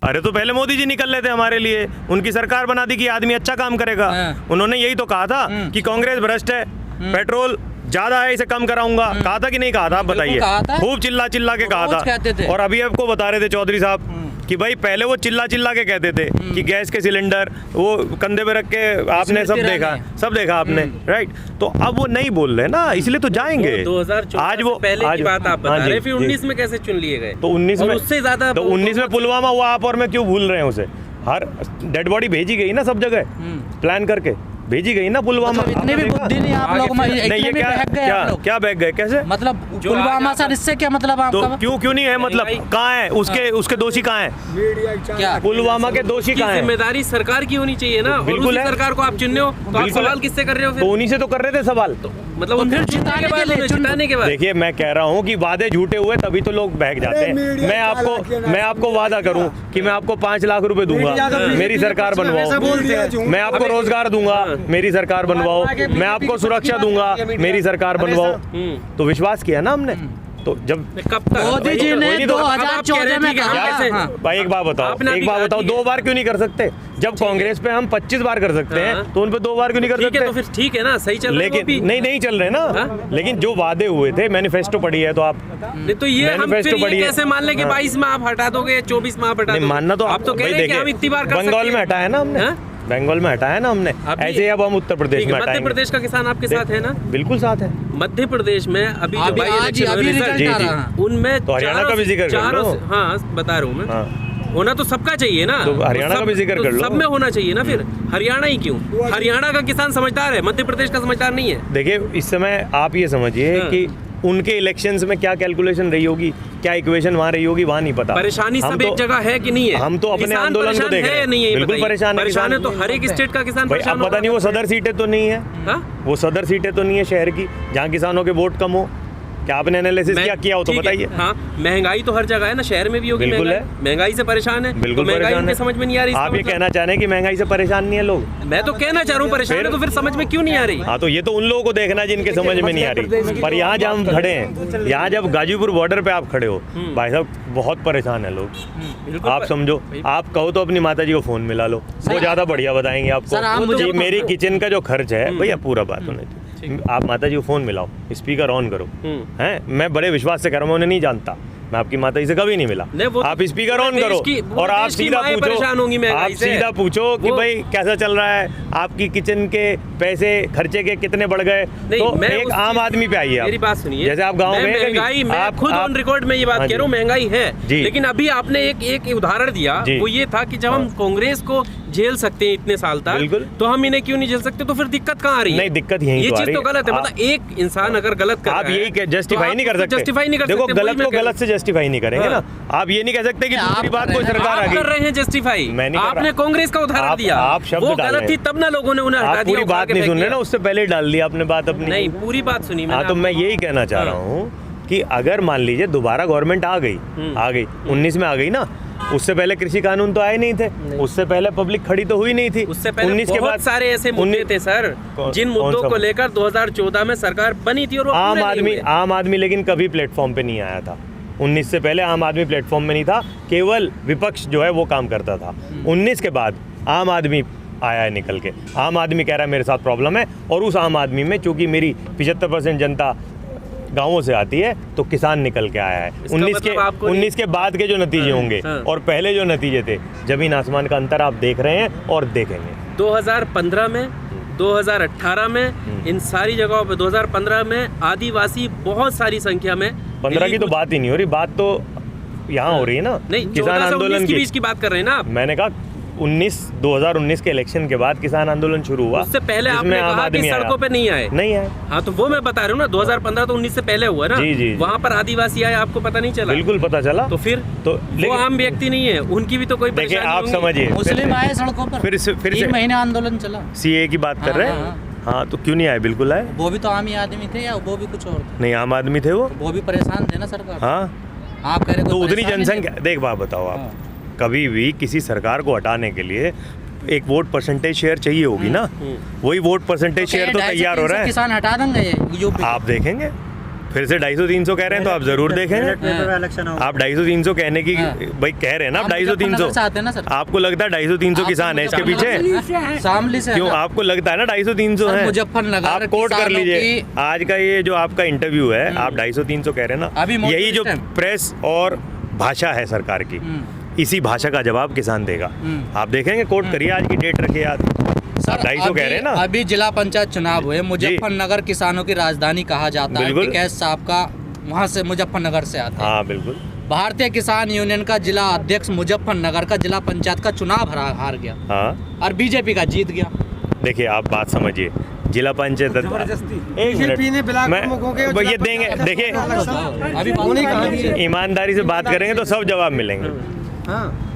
अरे तो पहले मोदी जी निकल रहे थे हमारे लिए, उनकी सरकार बना दी कि आदमी अच्छा काम करेगा। उन्होंने यही तो कहा था कि कांग्रेस भ्रष्ट है, पेट्रोल ज्यादा है, इसे कम कराऊंगा। कहा था कि नहीं कहा था? आप बताइए। खूब चिल्ला चिल्ला के कहा था। और अभी आपको बता रहे थे चौधरी साहब कि भाई पहले वो चिल्ला चिल्ला के कहते थे कि गैस के सिलेंडर वो कंधे पे रख के आपने सब देखा आपने, राइट? तो अब वो नहीं बोल रहे ना, इसलिए तो जाएंगे। 2014 आज वो पहले की बात आप बता रहे, फिर 19 में कैसे चुन लिए गए? तो 19 में उससे ज्यादा, तो 19 में पुलवामा हुआ, आप और मैं क्यों भूल रहे हैं उसे? हर डेड बॉडी भेजी गई ना सब जगह, प्लान करके भेजी गई ना पुलवामा। इतनी भी बुद्धि नहीं आप लोग, नहीं ये क्या बैग गए कैसे? मतलब पुलवामा सर, इससे क्या मतलब आपका? तो क्यों नहीं है मतलब? कहाँ है उसके दोषी? कहाँ है? क्या पुलवामा के दोषी कहाँ है? जिम्मेदारी सरकार की होनी चाहिए ना। बिल्कुल है। सरकार को आप चुन रहे हो तो आप सवाल किससे कर रहे हो? तो उन्हीं से तो कर रहे थे सवाल। मतलब जिताने के बाद देखिए मैं कह रहा हूँ कि वादे झूठे हुए तभी तो लोग बहक जाते हैं। मैं आपको वादा करूँ कि मैं आपको 5 लाख रुपए दूंगा, मेरी सरकार बनवाओ। मैं आपको रोजगार दूंगा, मेरी सरकार बनवाओ। मैं आपको सुरक्षा दूंगा, मेरी सरकार बनवाओ। तो विश्वास किया ना हमने। तो जब मोदी जी ने 2014 में कहा, भाई एक बात बताओ 2 बार क्यों नहीं कर सकते? जब कांग्रेस पे हम 25 बार कर सकते हैं तो उन पे 2 बार क्यों नहीं कर सकते? तो फिर ठीक है ना, सही चल रहा है। लेकिन नहीं चल रहे ना। लेकिन जो वादे हुए थे, मैनिफेस्टो पढ़ी है तो आप तो ये हम फिर ये कैसे मान लें कि 22 में आप हटा दोगे, 24 में आप हटा दोगे? मानना तो आप तो कह रहे हैं कि हम इतनी बार बंगाल में हटाया ना हमने, बंगाल में हटाया ना हमने, ऐसे अब हम उत्तर प्रदेश में हटाएंगे। मध्य प्रदेश का किसान आपके साथ है ना? बिल्कुल साथ है। मध्य प्रदेश में अभी जो भाई इलेक्शन उनमें तो हरियाणा का भी जिक्र कर लो। हाँ बता रहा हूँ मैं, होना तो सबका चाहिए ना। तो हरियाणा का भी जिक्र कर लो। सब में होना चाहिए ना। फिर हरियाणा ही क्यों? हरियाणा का किसान समझदार है, मध्य प्रदेश का समझदार नहीं है। देखिए इस समय आप ये समझिए कि उनके इलेक्शंस में क्या कैलकुलेशन रही होगी, क्या इक्वेशन वहाँ रही होगी, वहाँ नहीं पता। परेशानी सब एक जगह है कि नहीं है? हम तो अपने आंदोलन को देख रहे हैं। बिल्कुल परेशान है तो हर एक स्टेट का किसान परेशान। अब पता नहीं वो सदर सीटें तो नहीं है, वो सदर सीटें तो नहीं है शहर की जहाँ किसानों के वोट कम हो। क्या आपने एनालिसिस किया हो तो बताइए। हाँ, महंगाई तो हर जगह है ना, शहर में भी होगी। बिल्कुल है, महंगाई से परेशान है। बिल्कुल महंगाई उनके समझ में नहीं आ रही। आप ये कहना चाह रहे हैं कि महंगाई से परेशान नहीं है लोग? मैं तो कहना चाह रहा हूँ परेशान है, तो फिर समझ में क्यों नहीं आ रही? हाँ तो ये तो उन लोगों को देखना जिनके समझ में नहीं आ रही। पर यहाँ जब हम खड़े हैं, यहाँ जब गाजीपुर बॉर्डर पे आप खड़े हो, भाई साहब बहुत परेशान है लोग। आप समझो, आप कहो तो अपनी माता जी को फोन मिला लो, वो ज्यादा बढ़िया बताएंगे आपको। मेरी किचन का जो खर्च है भैया पूरा बात होने दो। आप माता जी को फोन मिलाओ, स्पीकर ऑन करो। हैं, मैं बड़े विश्वास से कह रहा हूँ, उन्हें नहीं जानता, मैं आपकी माता जी से कभी नहीं मिला। आप स्पीकर ऑन करो और आप सीधा पूछो कि भाई कैसा चल रहा है, आपकी किचन के पैसे खर्चे के कितने बढ़ गए। तो एक आम आदमी पे आइए। मेरी बात सुनिए, जैसे आप गाँव में महंगाई, मैं खुद ऑन रिकॉर्ड में ये बात कह रहा हूँ, महंगाई है। लेकिन अभी आपने एक उदाहरण दिया, वो ये था कि जब हम कांग्रेस को झेल सकते हैं इतने साल तक, तो हम इन्हें क्यों नहीं झेल सकते? तो फिर दिक्कत कहाँ आ रही है? नहीं, दिक्कत यही ये चीज तो गलत है। मतलब एक इंसान अगर गलत कर रहा है, आप यही जस्टिफाई नहीं कर सकते। देखो गलत को गलत से जस्टिफाई नहीं करेंगे ना। आप ये नहीं कह सकते कि दूसरी बात कोई सरकार आ गई। कर रहे हैं जस्टिफाई, आपने कांग्रेस का उदाहरण दिया, आप शब्द वो गलत थी, तब ना लोगों ने उन्हें हटा दिया। पूरी बात नहीं सुन रहे ना, उससे पहले डाल दिया आपने बात अपनी। नहीं, पूरी बात सुनी मैंने। हाँ तो मैं यही कहना चाह रहा हूँ कि अगर मान लीजिए दोबारा गवर्नमेंट आ गई 19 में आ गई ना, उससे पहले कृषि कानून तो आए नहीं थे, उससे पहले पब्लिक खड़ी तो हुई नहीं थी। उससे पहले 19 के बाद सारे ऐसे मुद्दे थे सर, जिन मुद्दों को लेकर 2014 में सरकार बनी थी और आम आदमी लेकिन कभी प्लेटफॉर्म पे नहीं आया था। 19 से पहले आम आदमी प्लेटफॉर्म में नहीं था, केवल विपक्ष जो है वो काम करता था। 19 के बाद आम आदमी आया है निकल के। आम आदमी कह रहा है मेरे साथ प्रॉब्लम है, और उस आम आदमी में चूंकि मेरी 75% जनता गांवों से आती है तो किसान निकल के आया है। 19 के बाद के जो नतीजे होंगे और पहले जो नतीजे थे, जमीन आसमान का अंतर आप देख रहे हैं और देखेंगे। 2015 में, 2018 में, इन सारी जगहों पे 2015 में आदिवासी बहुत सारी संख्या में। 15 की तो बात ही नहीं हो रही, बात तो यहाँ हो रही है ना। नहीं, किसान आंदोलन की बीच की बात कर रहे हैं ना आप। मैंने कहा 2019 के इलेक्शन के बाद किसान आंदोलन शुरू हुआ। उससे पहले आपने कहा कि सड़कों पे नहीं आए। हाँ तो वो मैं बता रहा हूँ ना, 2015 तो 19 से पहले हुआ ना। जी। वहाँ पर आदिवासी आए, आपको पता नहीं चला? बिल्कुल पता चला। तो फिर तो वो आम व्यक्ति नहीं है, उनकी भी तो कोई परेशानी आप समझिए। मुस्लिम आए सड़कों पर, फिर 3 महीने आंदोलन चला। सीए की बात कर रहे हैं? हाँ तो क्यों नहीं आए? बिल्कुल आए। वो भी तो आम ही आदमी थे या वो भी कुछ और थे? नहीं, आम आदमी थे वो भी परेशान थे ना सरकार। हाँ आप कह रहे तो उतनी जनसंख्या। देख बात बताओ आप, कभी भी किसी सरकार को हटाने के लिए एक वोट परसेंटेज शेयर चाहिए होगी ना। वही वोट परसेंटेज शेयर तो तैयार हो रहा है। किसान हटा देंगे, आप देखेंगे फिर से 250-300 कह रहे हैं तो आप जरूर देखें। आप 250-300 कहने की भाई कह रहे हैं ना आप 250-300 आपको लगता है 250-300 किसान है इसके पीछे शामली से क्यों आपको लगता है ना 250-300 है मुजफ्फरनगर आप कोट कर लीजिए आज का ये जो आपका इंटरव्यू है आप 250-300 कह रहे हैं ना यही जो प्रेस और भाषा है सरकार की इसी भाषा का जवाब किसान देगा आप देखेंगे कोट करिए आज की डेट रखिए याद सर 250 कह रहे हैं ना अभी जिला पंचायत चुनाव हुए मुजफ्फरनगर किसानों की राजधानी कहा जाता है कि कैस साहब का वहाँ से मुजफ्फरनगर से आता है। हाँ बिल्कुल भारतीय किसान यूनियन का जिला अध्यक्ष मुजफ्फरनगर का जिला पंचायत का चुनाव हार गया हाँ और बीजेपी का जीत गया। देखिए आप बात समझिए जिला पंचायत एक मिनट ये देंगे देखिए अभी ईमानदारी से बात करेंगे तो सब जवाब मिलेंगे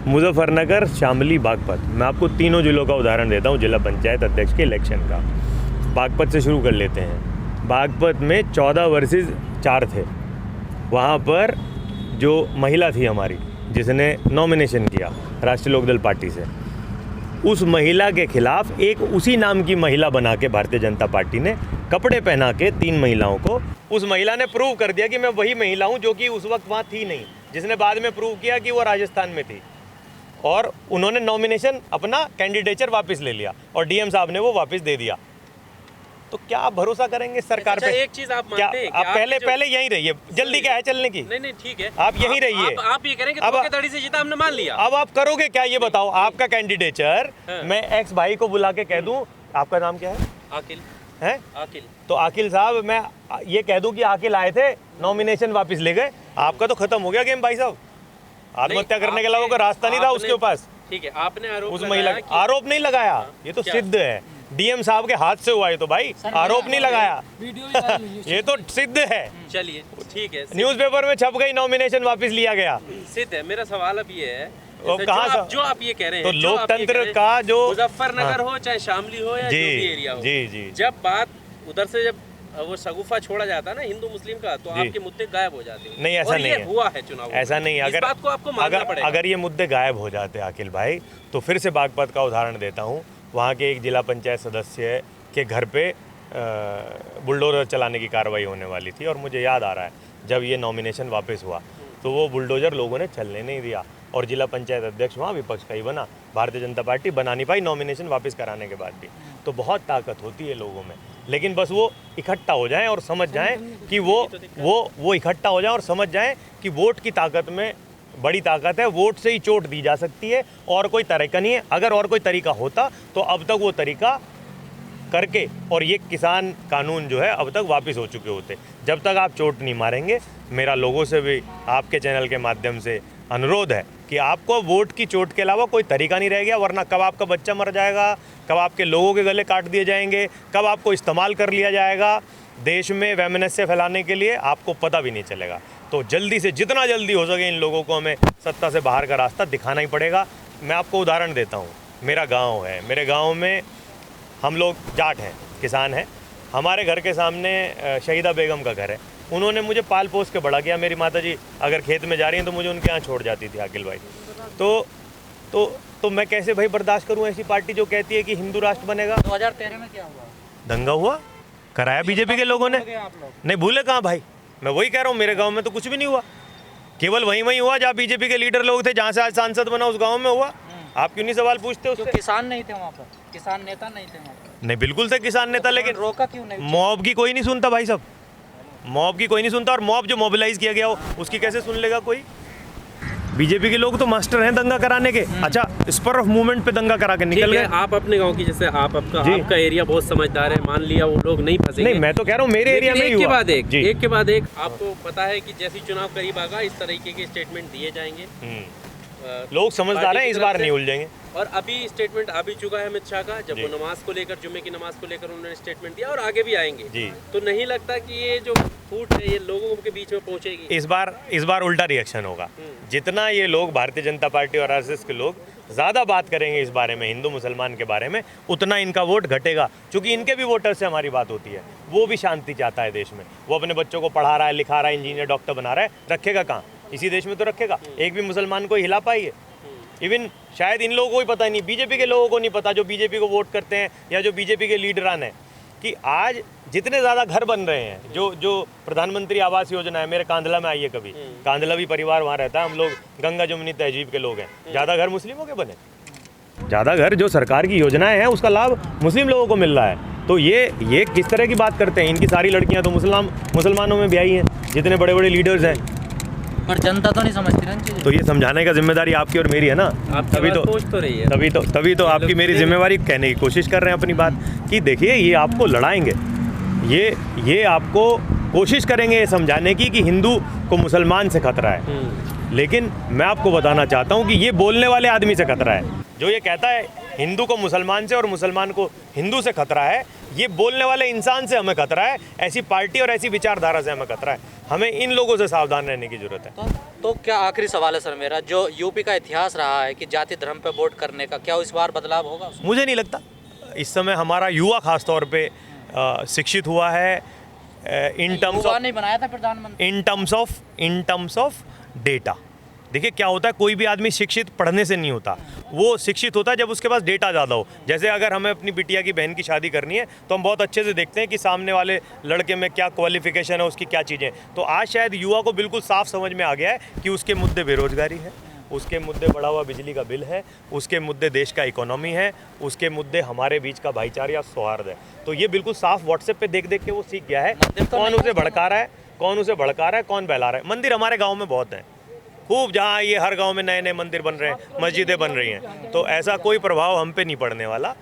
मुजफ्फरनगर शामली बागपत मैं आपको तीनों जिलों का उदाहरण देता हूँ जिला पंचायत अध्यक्ष के इलेक्शन का। बागपत से शुरू कर लेते हैं। बागपत में 14 वर्सेस 4 थे। वहाँ पर जो महिला थी हमारी जिसने नॉमिनेशन किया राष्ट्रीय लोकदल पार्टी से उस महिला के खिलाफ एक उसी नाम की महिला बना के भारतीय जनता पार्टी ने कपड़े पहना के 3 महिलाओं को उस महिला ने प्रूव कर दिया कि मैं वही महिला हूँ जो कि उस वक्त वहाँ थी नहीं जिसने बाद में प्रूव किया कि वो राजस्थान में थी और उन्होंने नॉमिनेशन अपना कैंडिडेचर वापस ले लिया और डीएम साहब ने वो वापस दे दिया। तो क्या आप भरोसा करेंगे सरकार पे? एक चीज आप मानते हैं आप पहले यहीं रहिए जल्दी क्या है चलने की? नहीं ठीक है आप यहीं रहिए। आप ये करेंगे धोखेधड़ी से जीता हमने मान लिया। अब आप करोगे क्या ये बताओ आपका कैंडिडेचर मैं एक्स भाई को बुला के कह दूं आपका नाम क्या है? आकिल है आकिल। तो आकिल साहब मैं ये कह दूं कि आकिल आए थे नॉमिनेशन वापस ले गए आपका तो खत्म हो गया गेम भाई साहब। आत्महत्या करने के अलावा कोई रास्ता नहीं था उसके पास। ठीक है आपने आरोप उस महिला आरोप नहीं लगाया ये तो सिद्ध है डीएम साहब के हाथ से हुआ है तो भाई आरोप नहीं लगाया ये तो सिद्ध है। चलिए ठीक है न्यूज़पेपर में छप गई नॉमिनेशन वापस लिया गया सिद्ध है। मेरा सवाल अब ये है जो आप ये कह रहे हैं तो लोकतंत्र का जो मुजफ्फरनगर हो चाहे शामली हो या जो भी एरिया हो जी जब बात उधर से जब वो सगुफा छोड़ा जाता है ना हिंदू मुस्लिम का तो आपके मुद्दे गायब हो जाते हैं। नहीं ऐसा नहीं है हुआ है चुनाव ऐसा नहीं इस बात को आपको मानना पड़ेगा। अगर ये मुद्दे गायब हो जाते अखिल भाई तो फिर से बागपत का उदाहरण देता हूँ। वहाँ के एक जिला पंचायत सदस्य के घर पे बुलडोजर चलाने की कार्रवाई होने वाली थी और मुझे याद आ रहा है जब ये नॉमिनेशन वापस हुआ तो वो बुलडोजर लोगों ने चलने नहीं दिया और जिला पंचायत अध्यक्ष वहाँ विपक्ष का ही बना। भारतीय जनता पार्टी बना नहीं पाई नॉमिनेशन वापस कराने के बाद भी। तो बहुत ताकत होती है लोगों में लेकिन बस वो इकट्ठा हो जाएं और समझ जाएं कि वो इकट्ठा हो जाएं और समझ जाएं कि वोट की ताकत में बड़ी ताकत है। वोट से ही चोट दी जा सकती है और कोई तरीका नहीं है। अगर और कोई तरीका होता तो अब तक वो तरीका करके और ये किसान कानून जो है अब तक वापस हो चुके होते। जब तक आप चोट नहीं मारेंगे मेरा लोगों से भी आपके चैनल के माध्यम से अनुरोध है कि आपको वोट की चोट के अलावा कोई तरीका नहीं रह गया वरना कब आपका बच्चा मर जाएगा कब आपके लोगों के गले काट दिए जाएंगे कब आपको इस्तेमाल कर लिया जाएगा देश में वैमनस्य फैलाने के लिए आपको पता भी नहीं चलेगा। तो जल्दी से जितना जल्दी हो सके इन लोगों को हमें सत्ता से बाहर का रास्ता दिखाना ही पड़ेगा। मैं आपको उदाहरण देता हूँ मेरा गाँव है मेरे गाँव में हम लोग जाट हैं किसान हैं। हमारे घर के सामने शहीदा बेगम का घर है। उन्होंने मुझे पाल पोस के बड़ा किया। मेरी माता जी अगर खेत में जा रही हैं तो मुझे उनके यहाँ छोड़ जाती थी अखिल भाई। तो मैं कैसे भाई बर्दाश्त करूँ ऐसी पार्टी जो कहती है कि हिंदू राष्ट्र बनेगा। 2013 में क्या हुआ? दंगा हुआ कराया बीजेपी के लोगों ने। नहीं भूले कहाँ भाई मैं वही कह रहा हूँ मेरे गाँव में तो कुछ भी नहीं हुआ। केवल वहीं हुआ जहाँ बीजेपी के लीडर लोग थे जहाँ से आज सांसद बना उस गाँव में हुआ। आप क्यों नहीं सवाल पूछते उससे? किसान नहीं थे वहाँ पर किसान नेता नहीं थे वहाँ पर। नहीं बिल्कुल थे किसान नेता लेकिन रोका क्यों नहीं? मॉब की कोई नहीं सुनता भाई साहब मॉब की कोई नहीं सुनता और मॉब जो मोबिलाइज किया गया हो उसकी कैसे सुन लेगा कोई। बीजेपी के लोग तो मास्टर हैं दंगा कराने के। अच्छा स्पर ऑफ मूवमेंट पे दंगा करा के निकल गए। आप अपने गांव की जैसे आपका एरिया बहुत समझदार है मान लिया वो लोग नहीं फंसेंगे। नहीं मैं तो कह रहा हूँ मेरे एरिया में एक के बाद एक आपको पता है कि जैसे चुनाव करीब आएगा इस तरीके के स्टेटमेंट दिए जाएंगे। लोग समझदार हैं इस बार नहीं उलझेंगे। और अभी स्टेटमेंट आ भी चुका है अमित शाह का जब वो नमाज को लेकर जुम्मे की नमाज को लेकर उन्होंने स्टेटमेंट दिया और आगे भी आएंगे जी। तो नहीं लगता कि ये जो फूट है ये लोगों के बीच में पहुंचेगी? इस बार उल्टा रिएक्शन होगा। जितना ये लोग भारतीय जनता पार्टी और आरएसएस के लोग ज़्यादा बात करेंगे इस बारे में हिंदू मुसलमान के बारे में उतना इनका वोट घटेगा क्योंकि इनके भी वोटर से हमारी बात होती है। वो भी शांति चाहता है देश में। वो अपने बच्चों को पढ़ा रहा है लिखा रहा है इंजीनियर डॉक्टर बना रहा है। रखेगा कहाँ? इसी देश में तो रखेगा। एक भी मुसलमान को हिला पाई है? इवन शायद इन लोगों को ही पता नहीं बीजेपी के लोगों को नहीं पता जो बीजेपी को वोट करते हैं या जो बीजेपी के लीडरान हैं कि आज जितने ज़्यादा घर बन रहे हैं, जो प्रधानमंत्री आवास योजना है, मेरे कांधला में आइए कभी, कांधला भी परिवार वहाँ रहता है, हम लोग गंगा जमुनी तहजीब के लोग हैं। ज़्यादा घर मुस्लिमों के बने, ज़्यादा घर जो सरकार की योजनाएं हैं उसका लाभ मुस्लिम लोगों को मिल रहा है। तो ये किस तरह की बात करते हैं? इनकी सारी लड़कियां तो मुसलमानों में ब्याही हैं, जितने बड़े बड़े लीडर्स हैं, पर जनता तो नहीं समझती ना चीज़ें। तो ये समझाने का जिम्मेदारी आपकी और मेरी है ना। तभी तो आपकी मेरी जिम्मेवारी कहने की कोशिश कर रहे हैं अपनी बात कि देखिए ये आपको लड़ाएंगे, ये आपको कोशिश करेंगे ये समझाने की कि हिंदू को मुसलमान से खतरा है। लेकिन मैं आपको बताना चाहता हूँ कि ये बोलने वाले आदमी से खतरा है। जो ये कहता है हिंदू को मुसलमान से और मुसलमान को हिंदू से खतरा है, ये बोलने वाले इंसान से हमें खतरा है, ऐसी पार्टी और ऐसी विचारधारा से हमें खतरा है। हमें इन लोगों से सावधान रहने की जरूरत है। तो क्या आखिरी सवाल है सर मेरा, जो यूपी का इतिहास रहा है कि जाति धर्म पे वोट करने का, क्या इस बार बदलाव होगा? मुझे नहीं लगता। इस समय हमारा युवा खास तौर पे शिक्षित हुआ है इन टर्म्स ऑफ, नहीं बनाया था प्रधानमंत्री, इन टर्म्स ऑफ डेटा। देखिए क्या होता है, कोई भी आदमी शिक्षित पढ़ने से नहीं होता, वो शिक्षित होता है जब उसके पास डेटा ज़्यादा हो। जैसे अगर हमें अपनी बिटिया की बहन की शादी करनी है तो हम बहुत अच्छे से देखते हैं कि सामने वाले लड़के में क्या क्वालिफिकेशन है, उसकी क्या चीज़ें। तो आज शायद युवा को बिल्कुल साफ समझ में आ गया है कि उसके मुद्दे बेरोजगारी है, उसके मुद्दे बढ़ा हुआ बिजली का बिल है, उसके मुद्दे देश का इकोनॉमी है, उसके मुद्दे हमारे बीच का भाईचारा या सौहार्द है। तो ये बिल्कुल साफ व्हाट्सएप पे देख देख के वो सीख गया है कौन उसे भड़का रहा है, कौन बहला रहा है। मंदिर हमारे गाँव में बहुत हैं खूब, जहाँ ये हर गांव में नए नए मंदिर बन रहे हैं, मस्जिदें बन रही हैं, तो ऐसा कोई प्रभाव हम पे नहीं पड़ने वाला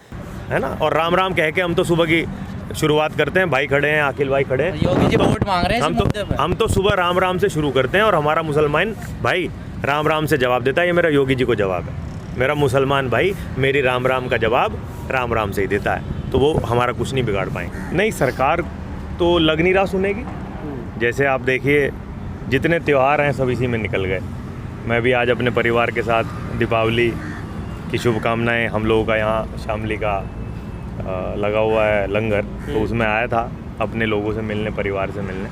है ना। और राम राम कह के हम तो सुबह की शुरुआत करते हैं। भाई खड़े हैं, अखिल भाई खड़े हैं, योगी जी वोट मांग रहे हैं, हम तो सुबह राम राम से शुरू करते हैं और हमारा मुसलमान भाई राम राम से जवाब देता है। ये मेरा योगी जी को जवाब है, मेरा मुसलमान भाई मेरी राम राम का जवाब राम राम से ही देता है, तो वो हमारा कुछ नहीं बिगाड़ पाएंगे। नहीं, सरकार तो लग नहीं रहा सुनेगी। जैसे आप देखिए जितने त्यौहार हैं सब इसी में निकल गए। मैं भी आज अपने परिवार के साथ दीपावली की शुभकामनाएं, हम लोगों का यहाँ शामली का लगा हुआ है लंगर, तो उसमें आया था अपने लोगों से मिलने, परिवार से मिलने।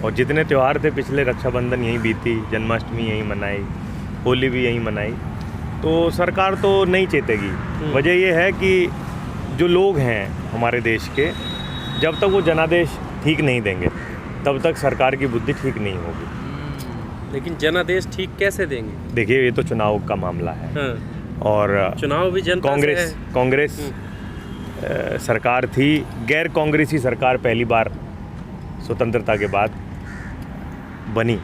और जितने त्यौहार थे पिछले, रक्षाबंधन यहीं बीती, जन्माष्टमी यहीं मनाई, होली भी यहीं मनाई, तो सरकार तो नहीं चेतेगी। वजह ये है कि जो लोग हैं हमारे देश के, जब तक वो जनादेश ठीक नहीं देंगे तब तक सरकार की बुद्धि ठीक नहीं होगी। लेकिन जनादेश ठीक कैसे देंगे? देखिए ये तो चुनाव का मामला है। हाँ। और चुनाव भी जनता कांग्रेस सरकार थी, गैर कांग्रेसी सरकार पहली बार स्वतंत्रता के बाद बनी,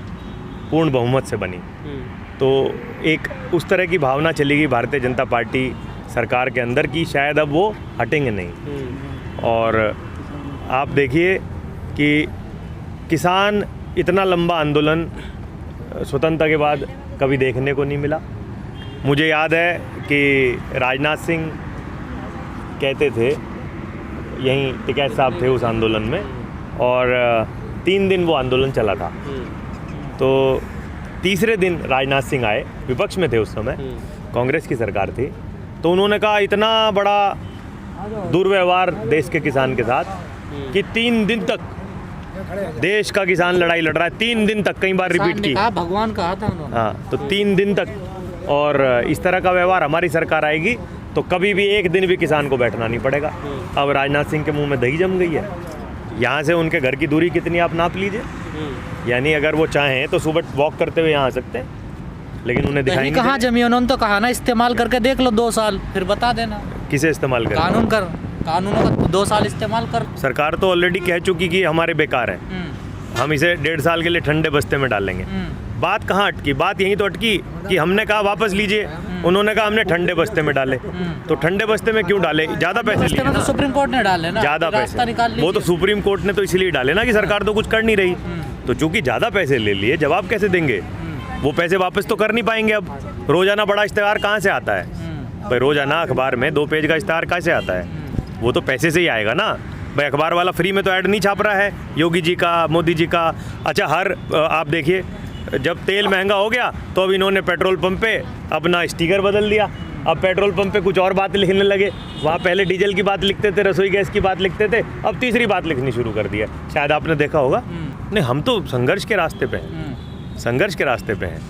पूर्ण बहुमत से बनी, तो एक उस तरह की भावना चली गई भारतीय जनता पार्टी सरकार के अंदर की शायद अब वो हटेंगे नहीं। और आप देखिए कि किसान इतना लंबा आंदोलन स्वतंत्रता के बाद कभी देखने को नहीं मिला। मुझे याद है कि राजनाथ सिंह कहते थे, यहीं टिकैत साहब थे उस आंदोलन में, और 3 दिन वो आंदोलन चला था। तो तीसरे दिन राजनाथ सिंह आए, विपक्ष में थे उस समय, कांग्रेस की सरकार थी, तो उन्होंने कहा इतना बड़ा दुर्व्यवहार देश के किसान के साथ कि 3 दिन तक देश का किसान लड़ाई लड़ रहा है, 3 दिन तक, कई बार रिपीट की, भगवान कहा था उन्होंने। हाँ, तो 3 दिन तक, और इस तरह का व्यवहार हमारी सरकार आएगी तो कभी भी एक दिन भी किसान को बैठना नहीं पड़ेगा। अब राजनाथ सिंह के मुंह में दही जम गई है। यहाँ से उनके घर की दूरी कितनी आप नाप लीजिए, यानी अगर वो चाहें तो सुबह वॉक करते हुए यहाँ आ सकते हैं, लेकिन उन्हें दिखाई कहाँ जमी। उन्होंने तो कहा ना इस्तेमाल करके देख लो 2 साल, फिर बता देना। किसे इस्तेमाल कर? कानूनों का 2 साल इस्तेमाल कर। सरकार तो ऑलरेडी कह चुकी कि हमारे बेकार हैं, हम इसे 1.5 साल के लिए ठंडे बस्ते में डालेंगे। बात कहाँ अटकी? बात यहीं तो अटकी कि हमने कहा वापस लीजिए, उन्होंने कहा हमने ठंडे बस्ते में डाले। तो ठंडे बस्ते में क्यों डाले? ज़्यादा पैसे लिए तो सुप्रीम कोर्ट ने डाले ना, ज़्यादा पैसे। वो तो सुप्रीम कोर्ट ने तो इसलिए डाले ना कि सरकार तो कुछ कर नहीं रही, तो चूंकि ज़्यादा पैसे ले लिए, जवाब कैसे देंगे? वो पैसे वापस तो कर नहीं पाएंगे। अब रोजाना बड़ा इश्तेहार कहाँ से आता है भाई? रोजाना अखबार में 2 पेज का इश्तेहार कैसे आता है? वो तो पैसे से ही आएगा ना भाई। अखबार वाला फ्री में तो ऐड नहीं छाप रहा है योगी जी का, मोदी जी का। अच्छा, आप देखिए, जब तेल महंगा हो गया तो अब इन्होंने पेट्रोल पंप पे अपना स्टिकर बदल दिया। अब पेट्रोल पंप पे कुछ और बात लिखने लगे, वहाँ पहले डीजल की बात लिखते थे, रसोई गैस की बात लिखते थे, अब तीसरी बात लिखनी शुरू कर दिया। शायद आपने देखा होगा। नहीं, हम तो संघर्ष के रास्ते पे हैं, संघर्ष के रास्ते पे हैं,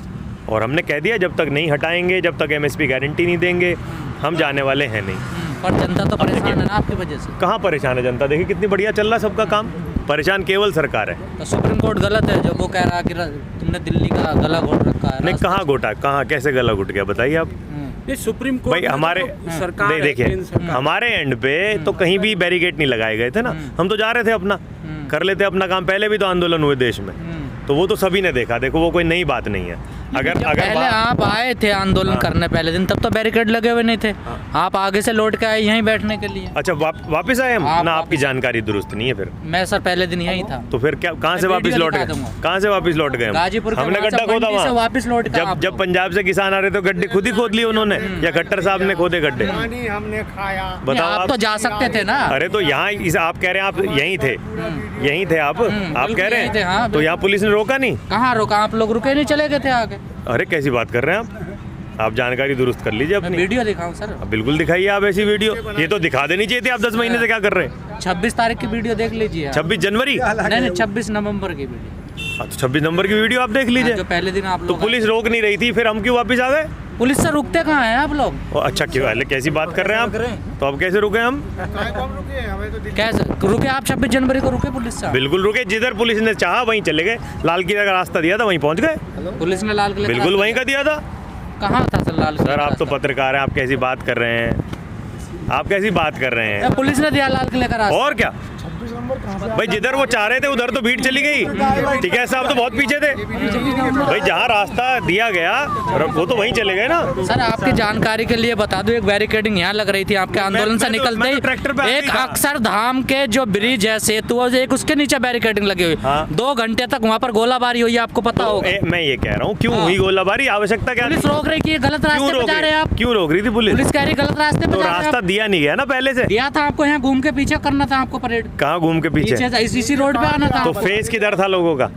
और हमने कह दिया जब तक नहीं हटाएंगे, जब तक MSP गारंटी नहीं देंगे, हम जाने वाले हैं नहीं। पर जनता तो परेशान है ना आपकी वजह से। कहाँ परेशान है जनता? देखिए कितनी बढ़िया चल रहा है सबका काम, परेशान केवल सरकार है। तो सुप्रीम कोर्ट गलत है जो वो कह रहा है कि तुमने दिल्ली का गला घोट रखा है। नहीं, कहाँ घोटा, कहाँ कैसे गला घुट गया बताइए आप। ये सुप्रीम कोर्ट भाई हमारे सरकार देखिए हमारे एंड पे तो कहीं भी बैरिकेड नहीं लगाए गए थे ना, हम तो जा रहे थे अपना कर लेते अपना काम। पहले भी तो आंदोलन हुए देश में, तो वो तो सभी ने देखा। देखो वो कोई नई बात नहीं है। अगर पहले आप आए थे आंदोलन करने पहले दिन, तब तो बैरिकेड लगे हुए नहीं थे, आप आगे से लौट के आए यहीं बैठने के लिए। अच्छा वापस आए हम ना? आपकी जानकारी दुरुस्त नहीं है फिर। मैं सर पहले दिन यहीं था। तो फिर क्या, कहाँ से वापस लौट गए? कहाँ से वापस लौट गए? गाजीपुर के हमने गड्ढा खोदा वहाँ वापस लौट गए। जब पंजाब से किसान आ रहे तो गड्ढे खुद ही खोद लिए उन्होंने, या खट्टर साहब ने खोदे गड्ढे? हमने खाया। बताओ आप तो जा सकते थे ना। अरे तो यहाँ आप कह रहे हैं आप यहीं थे, यहीं थे आप कह रहे हैं, तो यहाँ पुलिस ने रोका नहीं? कहाँ रोका? आप लोग रुके नहीं, चले गए थे आगे। अरे कैसी बात कर रहे हैं आप जानकारी दुरुस्त कर लीजिए अपनी। वीडियो दिखाऊं सर? बिल्कुल दिखाइए आप ऐसी वीडियो, ये तो दिखा देनी चाहिए थी। आप 10 महीने से क्या कर रहे हैं? 26 तारीख की वीडियो देख लीजिए। 26 जनवरी? नहीं 26 नवंबर की वीडियो। तो 26 नवंबर की वीडियो आप देख लीजिए। जो पहले दिन आप तो पुलिस रोक नहीं रही थी, फिर हम क्यों वापस आ गए? पुलिस से रुकते कहाँ हैं आप लोग? अच्छा क्यों, पहले कैसी बात कर रहे हैं आप? तो अब कैसे रुके हम? कैसे रुके आप? 26 जनवरी को रुके पुलिस से? बिल्कुल रुके, जिधर पुलिस ने चाहा वहीं चले गए। लाल किला का रास्ता दिया था वहीं पहुंच गए। पुलिस ने लाल किला बिल्कुल वहीं का दिया था। कहाँ था सर लाल किला? सर आप तो पत्रकार हैं, आप कैसी बात कर रहे हैं? आप कैसी बात कर रहे हैं? पुलिस ने दिया लाल किले का रास्ता। और क्या भाई, जिधर वो चाह रहे थे उधर तो भीड़ चली गई। ठीक है साहब तो बहुत पीछे थे भाई, जहाँ रास्ता दिया गया वो तो वहीं चले गए ना। सर आपकी जानकारी के लिए बता दूं, एक बैरिकेडिंग यहाँ लग रही थी आपके आंदोलन से निकलते ही। एक अक्षरधाम के जो ब्रिज है, सेतु, एक उसके नीचे बैरिकेडिंग लगी हुई। 2 घंटे तक वहाँ पर गोलाबारी हुई, आपको पता होगा। मैं ये कह रहा हूँ क्यों हुई गोलाबारी, आवश्यकता क्या? पुलिस रोक रही थी, गलत रास्ते पे जा रहे हैं आप। क्यों रोक रही थी पुलिस? पुलिस कह रही गलत रास्ते पे। तो रास्ता दिया नहीं गया ना पहले से? दिया था आपको, यहाँ घूम के पीछे करना था आपको परेड। कहाँ घूम के पीछे? इसी रोड पे आना था। तो फेस किधर था लोगों का?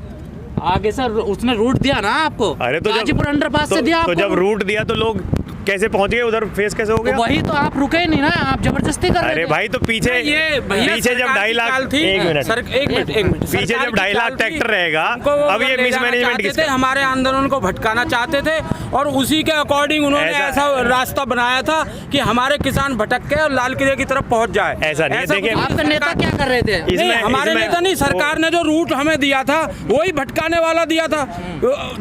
आगे सर उसने रूट दिया ना आपको। अरे तो गाजीपुर अंडरपास से दिया आपको। तो जब रूट दिया तो लोग कैसे पहुंच गए उधर? फेस कैसे हो गया? तो वही तो आप रुके ही नहीं ना, आप जबरदस्ती कर रहे थे। अरे भाई तो पीछे जब 2.5 लाख, एक मिनट पीछे जब 2.5 लाख ट्रैक्टर रहेगा, अब ये मिसमैनेजमेंट किसका? हमारे आंदोलन को भटकाना चाहते थे और उसी के अकॉर्डिंग उन्होंने ऐसा रास्ता बनाया था कि हमारे किसान भटक के और लाल किले की तरफ पहुंच जाए। ऐसा नहीं, देखिए आपके नेता क्या कर रहे थे? हमारे नेता नहीं, सरकार ने जो रूट हमें दिया था वही भटकाने वाला दिया था।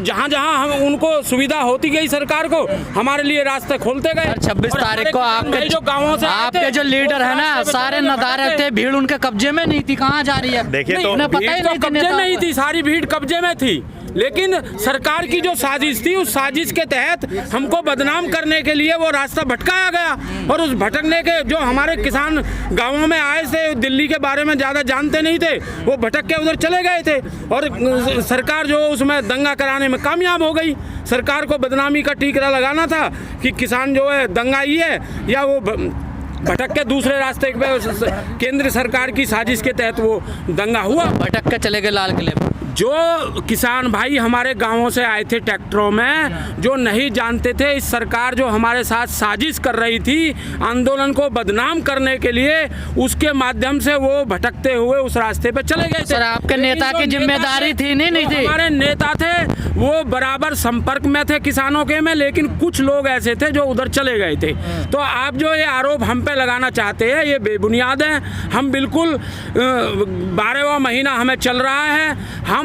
जहाँ जहाँ हम उनको सुविधा होती गई सरकार को, हमारे लिए रास्ते खोलते गए। 26 तारीख को आपके जो गाँवों से आपके जो लीडर है ना, सारे नदारे थे, भीड़ उनके कब्जे में नहीं थी, कहाँ जा रही है? देखिए तो पता ही नहीं, कब्जे नहीं थी, सारी भीड़ कब्जे में थी, लेकिन सरकार की जो साजिश थी, उस साजिश के तहत हमको बदनाम करने के लिए वो रास्ता भटकाया गया। और उस भटकने के जो हमारे किसान गांवों में आए थे, दिल्ली के बारे में ज़्यादा जानते नहीं थे, वो भटक के उधर चले गए थे और सरकार जो उसमें दंगा कराने में कामयाब हो गई। सरकार को बदनामी का टीकरा लगाना था कि किसान जो है दंगाई है या वो भटक के दूसरे रास्ते पे, केंद्र सरकार की साजिश के तहत वो दंगा हुआ, भटक के चले गए लाल किले पर। जो किसान भाई हमारे गांवों से आए थे ट्रैक्टरों में, जो नहीं जानते थे इस सरकार जो हमारे साथ साजिश कर रही थी आंदोलन को बदनाम करने के लिए, उसके माध्यम से वो भटकते हुए उस रास्ते पे चले गए थे। सर आपके नेता की जिम्मेदारी थी नहीं थी? हमारे नेता थे वो बराबर संपर्क में थे किसानों के में, लेकिन कुछ लोग ऐसे थे जो उधर चले गए थे। तो आप जो ये आरोप हम पे लगाना चाहते हैं ये बेबुनियाद है। हम बिल्कुल 12वां महीना हमें चल रहा है, हम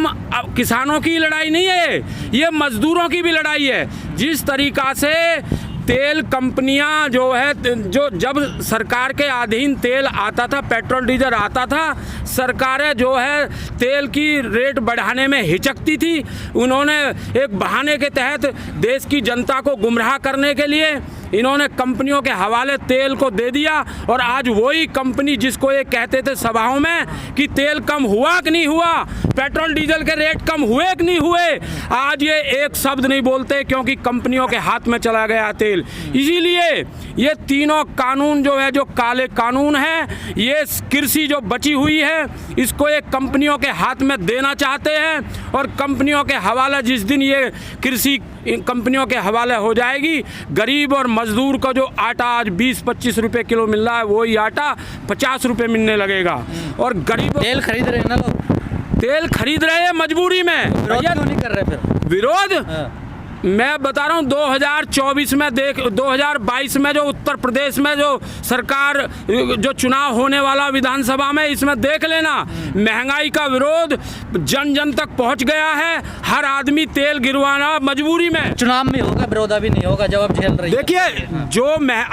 किसानों की लड़ाई नहीं है, ये मजदूरों की भी लड़ाई है। जिस तरीका से तेल कंपनियां जो है, जो जब सरकार के अधीन तेल आता था, पेट्रोल डीजल आता था, सरकारें जो है तेल की रेट बढ़ाने में हिचकती थी। उन्होंने एक बहाने के तहत देश की जनता को गुमराह करने के लिए इन्होंने कंपनियों के हवाले तेल को दे दिया। और आज वही कंपनी जिसको ये कहते थे सभाओं में कि तेल कम हुआ कि नहीं हुआ, पेट्रोल डीजल के रेट कम हुए कि नहीं हुए, आज ये एक शब्द नहीं बोलते क्योंकि कंपनियों के हाथ में चला गया तेल। इसीलिए ये तीनों कानून जो है, जो काले कानून हैं, ये कृषि जो बची हुई है इसको ये कंपनियों के हाथ में देना चाहते हैं। और कंपनियों के हवाले जिस दिन ये कृषि कंपनियों के हवाले हो जाएगी, गरीब और मजदूर को जो आटा आज 20-25 रुपए किलो मिल रहा है, वही आटा 50 रुपए मिलने लगेगा। और गरीब तेल खरीद रहे हैं ना लोग, तेल खरीद रहे हैं मजबूरी में। विरोध क्यों नहीं कर रहे फिर? विरोध मैं बता रहा हूँ 2024 में 2022 में जो उत्तर प्रदेश में जो सरकार जो चुनाव होने वाला विधानसभा में, इसमें देख लेना महंगाई का विरोध जन जन तक पहुंच गया है। हर आदमी तेल गिरवाना मजबूरी में। चुनाव में होगा विरोध, अभी नहीं होगा जब आप झेल रही है। देखिए जो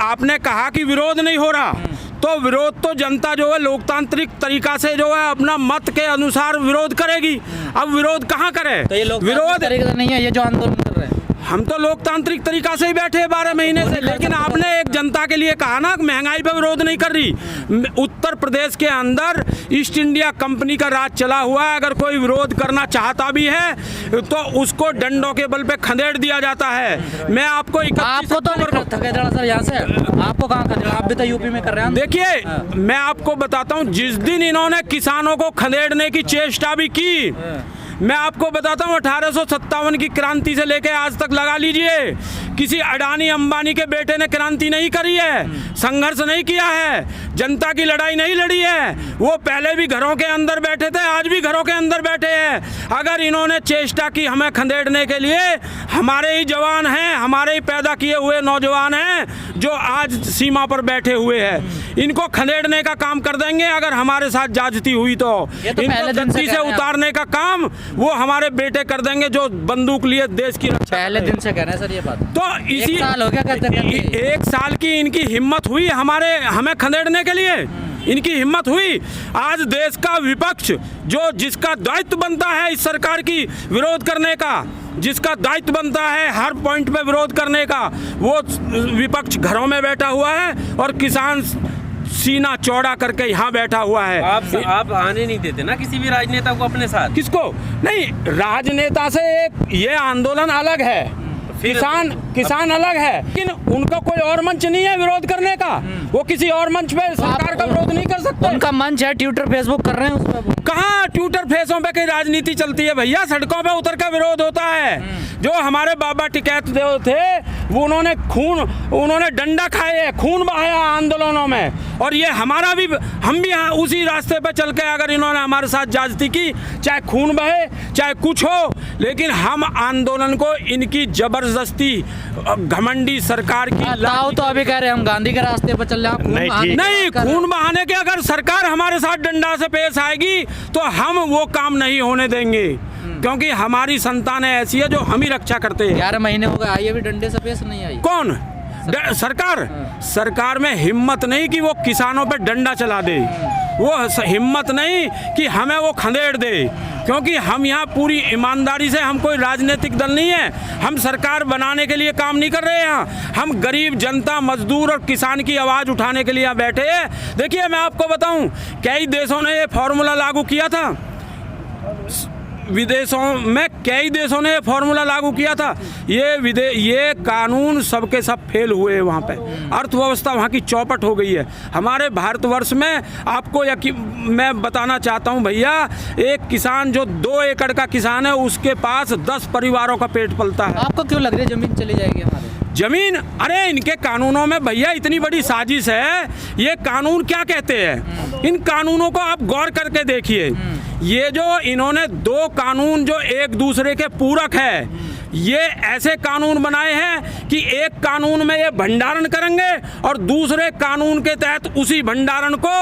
आपने कहा कि विरोध नहीं हो रहा, तो विरोध तो जनता जो है लोकतांत्रिक तरीका से जो है अपना मत के अनुसार विरोध करेगी। अब विरोध कहाँ करे? तो ये लोग विरोध तरीका नहीं है ये जो आंदोलन कर रहे हैं। हम तो लोकतांत्रिक तरीका से ही बैठे हैं 12 महीने से, लेकिन आपने एक जनता के लिए कहा ना महंगाई पे विरोध नहीं कर रही। उत्तर प्रदेश के अंदर ईस्ट इंडिया कंपनी का राज चला हुआ है। अगर कोई विरोध करना चाहता भी है तो उसको डंडों के बल पे खदेड़ दिया जाता है। मैं आपको सर यहाँ से आपको कहाँ खदेड़ा? आप भी तो यूपी में कर रहे हैं। देखिए मैं आपको बताता हूँ, जिस दिन इन्होंने किसानों को खदेड़ने की चेष्टा भी की, मैं आपको बताता हूँ 1857 की क्रांति से लेकर आज तक लगा लीजिए, किसी अडानी अंबानी के बेटे ने क्रांति नहीं करी है, संघर्ष नहीं किया है, जनता की लड़ाई नहीं लड़ी है। वो पहले भी घरों के अंदर बैठे थे, आज भी घरों के अंदर बैठे हैं। अगर इन्होंने चेष्टा की हमें खदेड़ने के लिए, हमारे ही जवान हैं, हमारे ही पैदा किए हुए नौजवान हैं जो आज सीमा पर बैठे हुए हैं, इनको खदेड़ने का काम कर देंगे। अगर हमारे साथ जाजती हुई तो इनको गद्दी से उतारने का काम वो हमारे बेटे कर देंगे जो बंदूक लिए देश की रक्षा। पहले दिन से कह रहे हैं सर ये बात। तो इसी 1 साल हो गया कहते 1 साल की इनकी हिम्मत हुई हमें खदेड़ने के लिए, इनकी हिम्मत हुई। आज देश का विपक्ष जो जिसका दायित्व बनता है इस सरकार की विरोध करने का, जिसका दायित्व बनता है हर पॉइंट पे विरोध करने का, वो विपक्ष घरों में बैठा हुआ है और किसान सीना चौड़ा करके यहाँ बैठा हुआ है। आप आने नहीं देते ना किसी भी राजनेता को अपने साथ? किसको नहीं, राजनेता से एक ये आंदोलन अलग है, किसान अलग है, लेकिन उनका कोई और मंच नहीं है विरोध करने का। वो किसी और मंच पे सरकार का विरोध नहीं कर सकते। उनका मंच है ट्विटर फेसबुक कर रहे हैं उस पर। कहाँ ट्विटर फेसों पे कहीं राजनीति चलती है भैया? सड़कों पे उतर कर विरोध होता है। जो हमारे बाबा टिकैत देव थे वो उन्होंने डंडा खाए है, खून बहाया आंदोलनों में, और ये हम भी यहाँ उसी रास्ते पे चल के अगर इन्होंने हमारे साथ ज्यादती की, चाहे खून बहे चाहे कुछ हो, लेकिन हम आंदोलन को इनकी जबरदस्ती घमंडी सरकार की तो अभी कह रहे हैं हम गांधी के रास्ते पर चल रहे हैं। नहीं, खून बहाने के अगर सरकार हमारे साथ डंडा से पेश आएगी तो हम वो काम नहीं होने देंगे, क्योंकि हमारी संतानें ऐसी है जो हम ही रक्षा करते हैं। 11 महीने हो गए, आई अभी डंडे से पेश नहीं आई। कौन? सरकार में हिम्मत नहीं कि वो किसानों पे डंडा चला दे, वो हिम्मत नहीं कि हमें वो खदेड़ दे, क्योंकि हम यहाँ पूरी ईमानदारी से, हम कोई राजनीतिक दल नहीं है, हम सरकार बनाने के लिए काम नहीं कर रहे हैं, हम गरीब जनता, मजदूर और किसान की आवाज़ उठाने के लिए यहाँ बैठे हैं। देखिए मैं आपको बताऊं, कई देशों ने ये फॉर्मूला लागू किया था, विदेशों में कई देशों ने फॉर्मूला लागू किया था, ये कानून सबके सब फेल हुए वहाँ पे, अर्थव्यवस्था वहाँ की चौपट हो गई है। हमारे भारतवर्ष में आपको मैं बताना चाहता हूँ भैया, एक किसान जो 2 एकड़ का किसान है उसके पास 10 परिवारों का पेट पलता है। आपको क्यों लग रही है जमीन चली जाएगी हमारे? जमीन, अरे इनके कानूनों में भैया इतनी बड़ी साजिश है। ये कानून क्या कहते हैं, इन कानूनों को आप गौर करके देखिए। ये जो इन्होंने 2 कानून जो एक दूसरे के पूरक है, ये ऐसे कानून बनाए हैं कि एक कानून में ये भंडारण करेंगे और दूसरे कानून के तहत उसी भंडारण को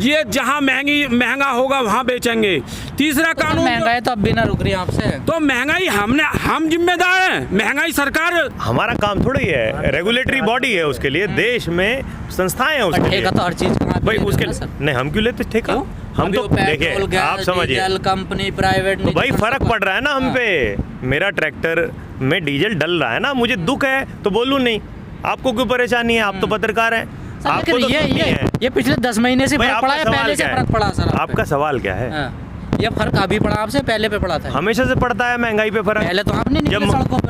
ये जहां महंगा होगा वहां बेचेंगे। तीसरा कानून, महंगाई तो अब भी ना रुक रही आपसे, तो महंगाई हम जिम्मेदार हैं, महंगाई सरकार, हमारा काम थोड़ी है, रेगुलेटरी बॉडी है उसके लिए, देश में संस्थाएं हैं उसके लिए। तो हर चीज भाई उसके नहीं, हम क्यों लेते ठेका? हम तो देखिए, आप समझिए, कंपनी प्राइवेट, तो भाई फर्क पड़ रहा है ना हम पे। मेरा ट्रैक्टर में डीजल डल रहा है ना, मुझे दुख है तो बोलूं नहीं, आपको क्यों परेशानी है? आप तो पत्रकार हैं, आपको तो ये पिछले 10 महीने से फर्क पड़ा है, पहले से फर्क पड़ा सर? आपका सवाल क्या है? ये फर्क अभी पड़ा आपसे, पहले पे पड़ा था? हमेशा से पड़ता है महंगाई पे फर्क। पहले तो आपने नहीं सड़कों पे